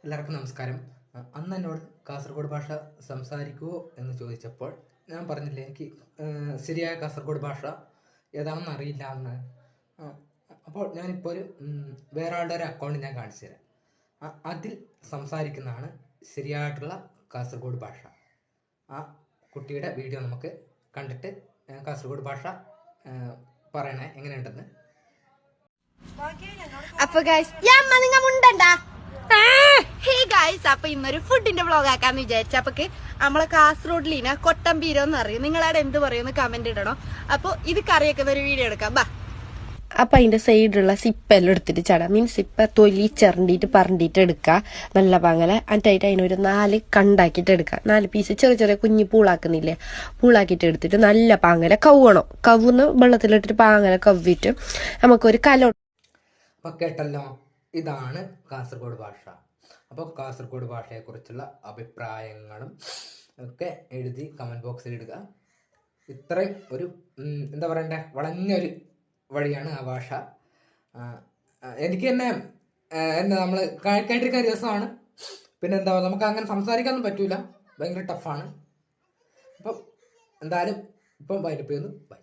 എല്ലാവർക്കും നമസ്കാരം. അന്ന് എന്നോട് കാസർഗോഡ് ഭാഷ സംസാരിക്കുമോ എന്ന് ചോദിച്ചപ്പോൾ ഞാൻ പറഞ്ഞില്ലേ, എനിക്ക് ശരിയായ കാസർഗോഡ് ഭാഷ ഏതാണെന്ന് അറിയില്ല എന്ന്. അപ്പോൾ ഞാനിപ്പോൾ വേറെ ആളുടെ ഒരു അക്കൗണ്ട് ഞാൻ കാണിച്ചു തരാം. അതിൽ സംസാരിക്കുന്നതാണ് ശരിയായിട്ടുള്ള കാസർഗോഡ് ഭാഷ. ആ കുട്ടിയുടെ വീഡിയോ നമുക്ക് കണ്ടിട്ട് കാസർഗോഡ് ഭാഷ പറയണേ എങ്ങനെയുണ്ടെന്ന്. അപ്പൊ അപ്പൊ ഇന്നൊരു ഫുഡിന്റെ വ്ളോഗ് ആക്കാന്ന് വിചാരിച്ചു. അപ്പൊ നമ്മളെ കാസർഗോഡിലിന കൊട്ടമ്പീരോന്ന് അറിയും. നിങ്ങളവിടെ എന്ത് പറയുമെന്ന് കമന്റ് ഇടണം. അപ്പൊ ഇത് കറിയൊക്കെ ഒരു വീഡിയോ എടുക്കാം ബാ. അപ്പൊ അതിന്റെ സൈഡിലുള്ള സിപ്പെല്ലാം എടുത്തിട്ട് ചടാം. മീൻസ് സിപ്പ തൊലി പറണ്ടിട്ട് എടുക്കുക നല്ല പാങ്ങല. എന്നിട്ടായിട്ട് അതിനൊരു 4 കണ്ടാക്കിയിട്ട് എടുക്കുക. 4 പീസ് ചെറിയ ചെറിയ കുഞ്ഞി പൂളാക്കുന്നില്ലേ, പൂളാക്കിയിട്ട് എടുത്തിട്ട് നല്ല പാങ്ങല കവ്വണം. കവുന്ന് വെള്ളത്തിലിട്ടിട്ട് പാങ്ങല കവ്വിട്ട് നമുക്കൊരു അപ്പൊ കേട്ടല്ലോ, ഇതാണ് കാസർഗോഡ് ഭാഷ. അപ്പോൾ കാസർഗോഡ് ഭാഷയെക്കുറിച്ചുള്ള അഭിപ്രായങ്ങളും ഒക്കെ എഴുതി കമൻറ്റ് ബോക്സിൽ ഇടുക. ഇത്രയും ഒരു എന്താ പറയണ്ടേ, വളഞ്ഞൊരു വഴിയാണ് ആ ഭാഷ. എനിക്ക് തന്നെ നമ്മൾ കേട്ടിരിക്കുന്ന രസമാണ്. പിന്നെ എന്താ, നമുക്ക് അങ്ങനെ സംസാരിക്കാനൊന്നും പറ്റൂല, ഭയങ്കര ടഫാണ്. അപ്പം എന്തായാലും ഇപ്പം വൈകിട്ട് ബൈ.